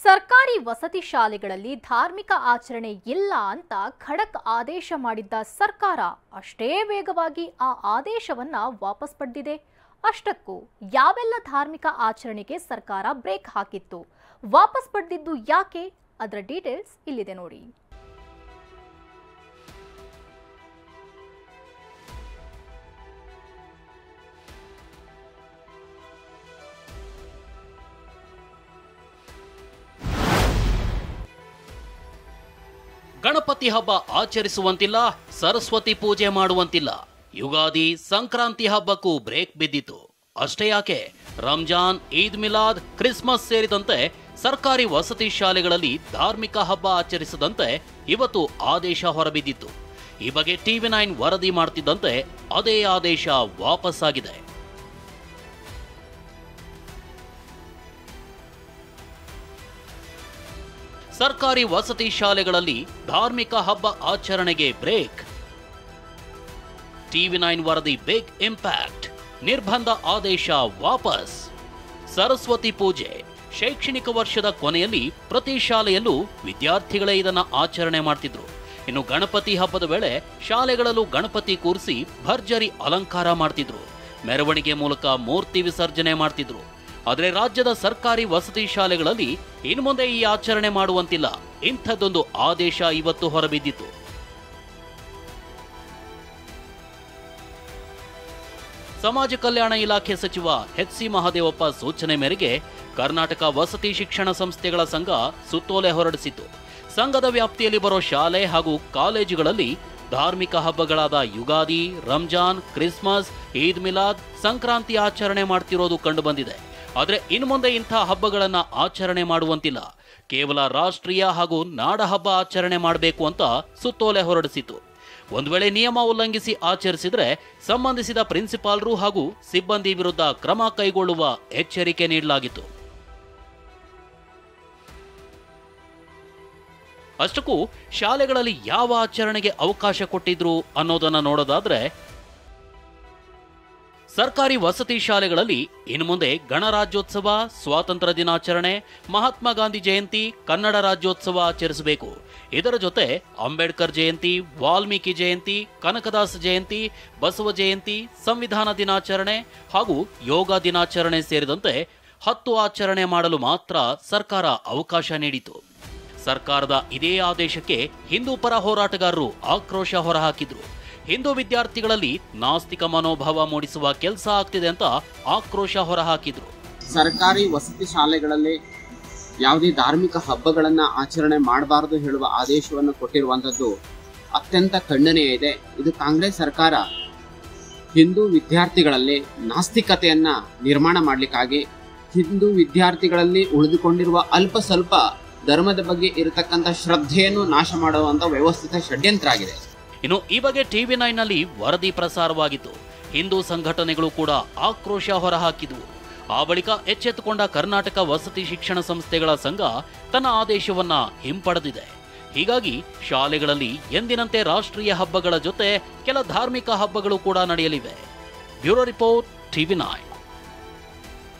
ಸರ್ಕಾರಿ ವಸತಿ ಶಾಲೆಗಳಲ್ಲಿ ಧಾರ್ಮಿಕ ಆಚರಣೆ ಇಲ್ಲ ಅಂತ ಖಡಕ್ ಆದೇಶ ಮಾಡಿದ್ದ ಸರ್ಕಾರ ಅಷ್ಟೇ ವೇಗವಾಗಿ ಆ ಆದೇಶವನ್ನ ವಾಪಸ್ ಪಡೆದಿದೆ. ಅಷ್ಟಕ್ಕೂ ಯಾವೆಲ್ಲ ಧಾರ್ಮಿಕ ಆಚರಣೆಗೆ ಸರ್ಕಾರ ಬ್ರೇಕ್ ಹಾಕಿತ್ತು, ವಾಪಸ್ ಪಡೆದಿದ್ದು ಯಾಕೆ, ಅದರ ಡೀಟೇಲ್ಸ್ ಇಲ್ಲಿದೆ ನೋಡಿ. ಗಣಪತಿ ಹಬ್ಬ ಆಚರಿಸುವಂತಿಲ್ಲ, ಸರಸ್ವತಿ ಪೂಜೆ ಮಾಡುವಂತಿಲ್ಲ. ಯುಗಾದಿ, ಸಂಕ್ರಾಂತಿ ಹಬ್ಬಕ್ಕೂ ಬ್ರೇಕ್ ಬಿದ್ದಿತು. ಅಷ್ಟೇ ಯಾಕೆ, ರಂಜಾನ್, ಈದ್ ಮಿಲಾದ್, ಕ್ರಿಸ್ಮಸ್ ಸೇರಿದಂತೆ ಸರ್ಕಾರಿ ವಸತಿ ಶಾಲೆಗಳಲ್ಲಿ ಧಾರ್ಮಿಕ ಹಬ್ಬ ಆಚರಿಸದಂತೆ ಇವತ್ತು ಆದೇಶ ಹೊರಬಿದ್ದಿತ್ತು. ಈ ಬಗ್ಗೆ TV9 ವರದಿ ಮಾಡ್ತಿದ್ದಂತೆ ಅದೇ ಆದೇಶ ವಾಪಸ್ಸಾಗಿದೆ. ಸರ್ಕಾರಿ ವಸತಿ ಶಾಲೆಗಳಲ್ಲಿ ಧಾರ್ಮಿಕ ಹಬ್ಬ ಆಚರಣೆಗೆ ಬ್ರೇಕ್. TV9 ವರದಿ ಬಿಗ್ ಇಂಪ್ಯಾಕ್ಟ್. ನಿರ್ಬಂಧ ಆದೇಶ ವಾಪಸ್. ಸರಸ್ವತಿ ಪೂಜೆ. ಶೈಕ್ಷಣಿಕ ವರ್ಷದ ಕೊನೆಯಲ್ಲಿ ಪ್ರತಿ ಶಾಲೆಯಲ್ಲೂ ವಿದ್ಯಾರ್ಥಿಗಳೇ ಇದನ್ನ ಆಚರಣೆ ಮಾಡ್ತಿದ್ರು. ಇನ್ನು ಗಣಪತಿ ಹಬ್ಬದ ವೇಳೆ ಶಾಲೆಗಳಲ್ಲೂ ಗಣಪತಿ ಕೂರಿಸಿ ಭರ್ಜರಿ ಅಲಂಕಾರ ಮಾಡ್ತಿದ್ರು. ಮೆರವಣಿಗೆ ಮೂಲಕ ಮೂರ್ತಿ ವಿಸರ್ಜನೆ ಮಾಡ್ತಿದ್ರು. ಆದರೆ ರಾಜ್ಯದ ಸರ್ಕಾರಿ ವಸತಿ ಶಾಲೆಗಳಲ್ಲಿ ಇನ್ನು ಮುಂದೆ ಈ ಆಚರಣೆ ಮಾಡುವಂತಿಲ್ಲ. ಇಂಥದ್ದೊಂದು ಆದೇಶ ಇವತ್ತು ಹೊರಬಿದ್ದಿತು. ಸಮಾಜ ಕಲ್ಯಾಣ ಇಲಾಖೆ ಸಚಿವ HC ಮಹದೇವಪ್ಪ ಸೂಚನೆ ಮೇರೆಗೆ ಕರ್ನಾಟಕ ವಸತಿ ಶಿಕ್ಷಣ ಸಂಸ್ಥೆಗಳ ಸಂಘ ಸುತ್ತೋಲೆ ಹೊರಡಿಸಿತು. ಸಂಘದ ವ್ಯಾಪ್ತಿಯಲ್ಲಿ ಬರೋ ಶಾಲೆ ಹಾಗೂ ಕಾಲೇಜುಗಳಲ್ಲಿ ಧಾರ್ಮಿಕ ಹಬ್ಬಗಳಾದ ಯುಗಾದಿ, ರಂಜಾನ್, ಕ್ರಿಸ್ಮಸ್, ಈದ್ ಮಿಲಾದ್, ಸಂಕ್ರಾಂತಿ ಆಚರಣೆ ಮಾಡ್ತಿರೋದು ಕಂಡುಬಂದಿದೆ. ಆದರೆ ಇನ್ನು ಮುಂದೆ ಇಂಥ ಹಬ್ಬಗಳನ್ನ ಆಚರಣೆ ಮಾಡುವಂತಿಲ್ಲ. ಕೇವಲ ರಾಷ್ಟ್ರೀಯ ಹಾಗೂ ನಾಡ ಹಬ್ಬ ಆಚರಣೆ ಮಾಡಬೇಕು ಅಂತ ಸುತ್ತೋಲೆ ಹೊರಡಿಸಿತು. ಒಂದು ವೇಳೆ ನಿಯಮ ಉಲ್ಲಂಘಿಸಿ ಆಚರಿಸಿದ್ರೆ ಸಂಬಂಧಿಸಿದ ಪ್ರಿನ್ಸಿಪಾಲರು ಹಾಗೂ ಸಿಬ್ಬಂದಿ ವಿರುದ್ಧ ಕ್ರಮ ಕೈಗೊಳ್ಳುವ ಎಚ್ಚರಿಕೆ ನೀಡಲಾಗಿತ್ತು. ಅಷ್ಟಕ್ಕೂ ಶಾಲೆಗಳಲ್ಲಿ ಯಾವ ಆಚರಣೆಗೆ ಅವಕಾಶ ಕೊಟ್ಟಿದ್ರು ಅನ್ನೋದನ್ನ ನೋಡೋದಾದ್ರೆ, ಸರ್ಕಾರಿ ವಸತಿ ಶಾಲೆಗಳಲ್ಲಿ ಇನ್ನು ಮುಂದೆ ಗಣರಾಜ್ಯೋತ್ಸವ, ಸ್ವಾತಂತ್ರ್ಯ ದಿನಾಚರಣೆ, ಮಹಾತ್ಮ ಗಾಂಧಿ ಜಯಂತಿ, ಕನ್ನಡ ರಾಜ್ಯೋತ್ಸವ ಆಚರಿಸಬೇಕು. ಇದರ ಜೊತೆ ಅಂಬೇಡ್ಕರ್ ಜಯಂತಿ, ವಾಲ್ಮೀಕಿ ಜಯಂತಿ, ಕನಕದಾಸ ಜಯಂತಿ, ಬಸವ ಜಯಂತಿ, ಸಂವಿಧಾನ ದಿನಾಚರಣೆ ಹಾಗೂ ಯೋಗ ದಿನಾಚರಣೆ ಸೇರಿದಂತೆ 10 ಆಚರಣೆ ಮಾಡಲು ಮಾತ್ರ ಸರ್ಕಾರ ಅವಕಾಶ ನೀಡಿತು. ಸರ್ಕಾರದ ಇದೇ ಆದೇಶಕ್ಕೆ ಹಿಂದೂ ಪರ ಹೋರಾಟಗಾರರು ಆಕ್ರೋಶ ಹೊರಹಾಕಿದ್ರು. ಹಿಂದೂ ವಿದ್ಯಾರ್ಥಿಗಳಲ್ಲಿ ನಾಸ್ತಿಕ ಮನೋಭಾವ ಮೂಡಿಸುವ ಕೆಲಸ ಆಗ್ತಿದೆ ಅಂತ ಆಕ್ರೋಶ ಹೊರಹಾಕಿದ್ರು. ಸರ್ಕಾರಿ ವಸತಿ ಶಾಲೆಗಳಲ್ಲಿ ಯಾವುದೇ ಧಾರ್ಮಿಕ ಹಬ್ಬಗಳನ್ನು ಆಚರಣೆ ಮಾಡಬಾರದು ಹೇಳುವ ಆದೇಶವನ್ನು ಕೊಟ್ಟಿರುವಂಥದ್ದು ಅತ್ಯಂತ ಖಂಡನೀಯ ಇದೆ. ಇದು ಕಾಂಗ್ರೆಸ್ ಸರ್ಕಾರ ಹಿಂದೂ ವಿದ್ಯಾರ್ಥಿಗಳಲ್ಲಿ ನಾಸ್ತಿಕತೆಯನ್ನ ನಿರ್ಮಾಣ ಮಾಡಲಿಕ್ಕಾಗಿ ಹಿಂದೂ ವಿದ್ಯಾರ್ಥಿಗಳಲ್ಲಿ ಉಳಿದುಕೊಂಡಿರುವ ಅಲ್ಪ ಸ್ವಲ್ಪ ಧರ್ಮದ ಬಗ್ಗೆ ಇರತಕ್ಕಂಥ ಶ್ರದ್ಧೆಯನ್ನು ನಾಶ ಮಾಡುವಂಥ ವ್ಯವಸ್ಥಿತ ಷಡ್ಯಂತ್ರ ಆಗಿದೆ. ಇನ್ನು ಈ ಬಗ್ಗೆ TV9ನಲ್ಲಿ ವರದಿ ಪ್ರಸಾರವಾಗಿತ್ತು. ಹಿಂದೂ ಸಂಘಟನೆಗಳು ಕೂಡ ಆಕ್ರೋಶ ಹೊರಹಾಕಿದ್ವು. ಆ ಬಳಿಕ ಎಚ್ಚೆತ್ತುಕೊಂಡ ಕರ್ನಾಟಕ ವಸತಿ ಶಿಕ್ಷಣ ಸಂಸ್ಥೆಗಳ ಸಂಘ ತನ್ನ ಆದೇಶವನ್ನ ಹಿಂಪಡೆದಿದೆ. ಹೀಗಾಗಿ ಶಾಲೆಗಳಲ್ಲಿ ಎಂದಿನಂತೆ ರಾಷ್ಟ್ರೀಯ ಹಬ್ಬಗಳ ಜೊತೆ ಕೆಲ ಧಾರ್ಮಿಕ ಹಬ್ಬಗಳು ಕೂಡ ನಡೆಯಲಿವೆ. Bureau report, TV9.